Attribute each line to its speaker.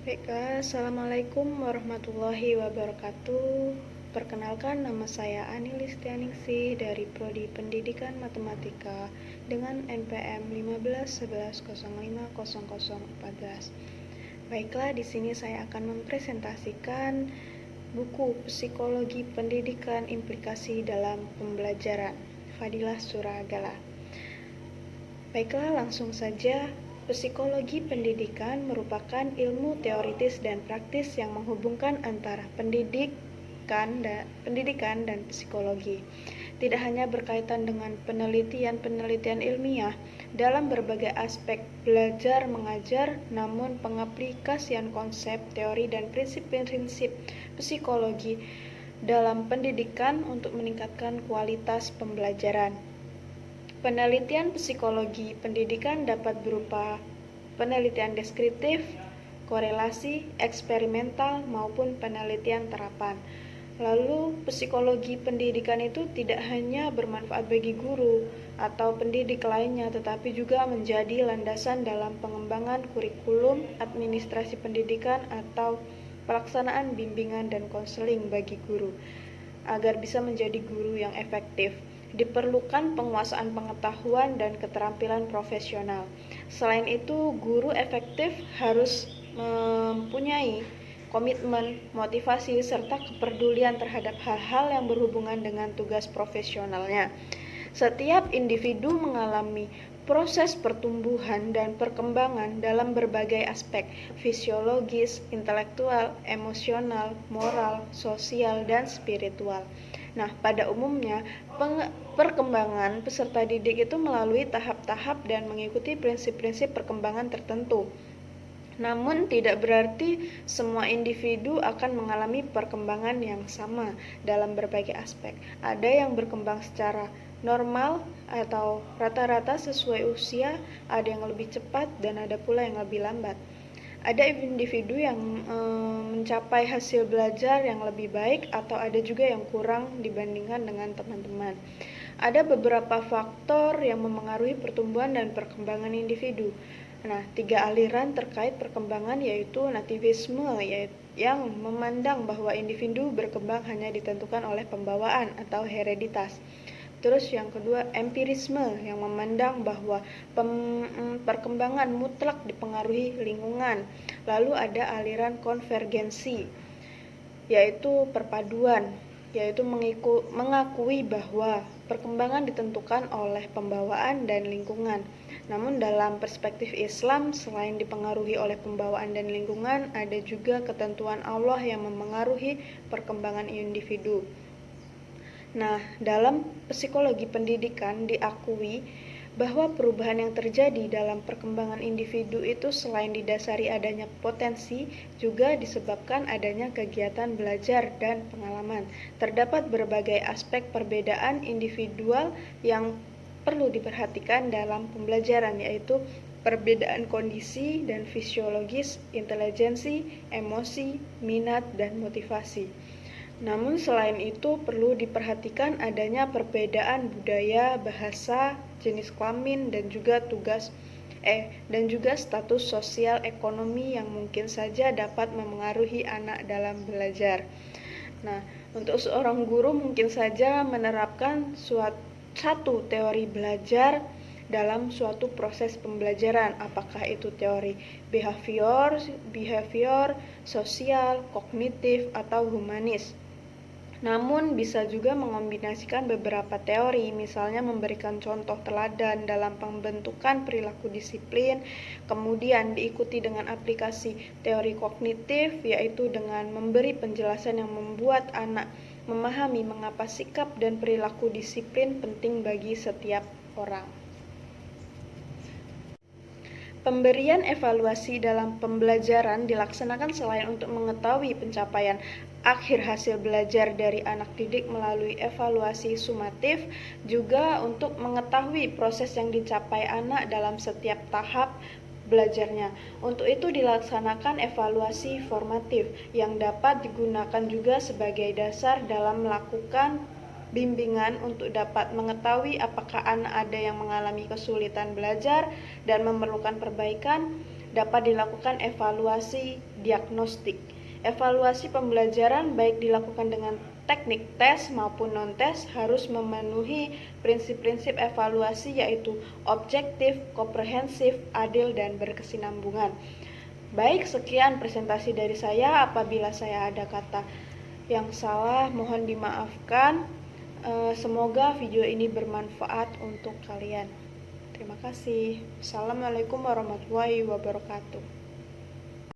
Speaker 1: Baiklah, Assalamualaikum warahmatullahi wabarakatuh. Perkenalkan, nama saya Ani Listianingsih dari Prodi Pendidikan Matematika dengan NPM 1511050014. Baiklah, di sini saya akan mempresentasikan buku Psikologi Pendidikan Implikasi dalam Pembelajaran, Fadilah Suragala. Baiklah, langsung saja. Psikologi pendidikan merupakan ilmu teoritis dan praktis yang menghubungkan antara pendidikan dan psikologi. Tidak hanya berkaitan dengan penelitian-penelitian ilmiah dalam berbagai aspek belajar mengajar, namun pengaplikasian konsep, teori, dan prinsip-prinsip psikologi dalam pendidikan untuk meningkatkan kualitas pembelajaran. Penelitian psikologi pendidikan dapat berupa penelitian deskriptif, korelasi, eksperimental, maupun penelitian terapan. Lalu, psikologi pendidikan itu tidak hanya bermanfaat bagi guru atau pendidik lainnya, tetapi juga menjadi landasan dalam pengembangan kurikulum, administrasi pendidikan, atau pelaksanaan bimbingan dan konseling bagi guru. Agar bisa menjadi guru yang efektif, diperlukan penguasaan pengetahuan dan keterampilan profesional. Selain itu, guru efektif harus mempunyai komitmen, motivasi, serta kepedulian terhadap hal-hal yang berhubungan dengan tugas profesionalnya. Setiap individu mengalami proses pertumbuhan dan perkembangan dalam berbagai aspek fisiologis, intelektual, emosional, moral, sosial, dan spiritual. Nah, pada umumnya, perkembangan peserta didik itu melalui tahap-tahap dan mengikuti prinsip-prinsip perkembangan tertentu. Namun tidak berarti semua individu akan mengalami perkembangan yang sama dalam berbagai aspek. Ada yang berkembang secara normal atau rata-rata sesuai usia, ada yang lebih cepat dan ada pula yang lebih lambat. Ada individu yang mencapai hasil belajar yang lebih baik atau ada juga yang kurang dibandingkan dengan teman-teman. Ada beberapa faktor yang memengaruhi pertumbuhan dan perkembangan individu. Nah, 3 aliran terkait perkembangan yaitu nativisme, yang memandang bahwa individu berkembang hanya ditentukan oleh pembawaan atau hereditas. Terus yang kedua, empirisme, yang memandang bahwa perkembangan mutlak dipengaruhi lingkungan. Lalu ada aliran konvergensi, yaitu perpaduan, yaitu mengakui bahwa perkembangan ditentukan oleh pembawaan dan lingkungan. Namun dalam perspektif Islam, selain dipengaruhi oleh pembawaan dan lingkungan, ada juga ketentuan Allah yang memengaruhi perkembangan individu. Nah, dalam psikologi pendidikan diakui bahwa perubahan yang terjadi dalam perkembangan individu itu selain didasari adanya potensi, juga disebabkan adanya kegiatan belajar dan pengalaman. Terdapat berbagai aspek perbedaan individual yang perlu diperhatikan dalam pembelajaran, yaitu perbedaan kondisi dan fisiologis, intelijensi, emosi, minat, dan motivasi. Namun selain itu perlu diperhatikan adanya perbedaan budaya, bahasa, jenis kelamin, dan juga status sosial ekonomi yang mungkin saja dapat memengaruhi anak dalam belajar. Nah, untuk seorang guru mungkin saja menerapkan satu teori belajar dalam suatu proses pembelajaran, apakah itu teori behavior, sosial, kognitif, atau humanis. Namun bisa juga mengombinasikan beberapa teori, misalnya memberikan contoh teladan dalam pembentukan perilaku disiplin, kemudian diikuti dengan aplikasi teori kognitif, yaitu dengan memberi penjelasan yang membuat anak memahami mengapa sikap dan perilaku disiplin penting bagi setiap orang. Pemberian evaluasi dalam pembelajaran dilaksanakan selain untuk mengetahui pencapaian akhir hasil belajar dari anak didik melalui evaluasi sumatif, juga untuk mengetahui proses yang dicapai anak dalam setiap tahap belajarnya. Untuk itu dilaksanakan evaluasi formatif yang dapat digunakan juga sebagai dasar dalam melakukan bimbingan untuk dapat mengetahui apakah anak ada yang mengalami kesulitan belajar dan memerlukan perbaikan, dapat dilakukan evaluasi diagnostik. Evaluasi pembelajaran baik dilakukan dengan teknik tes maupun non-tes harus memenuhi prinsip-prinsip evaluasi yaitu objektif, komprehensif, adil, dan berkesinambungan. Baik, sekian presentasi dari saya. Apabila saya ada kata yang salah, mohon dimaafkan. Semoga video ini bermanfaat untuk kalian. Terima kasih. Assalamualaikum warahmatullahi wabarakatuh.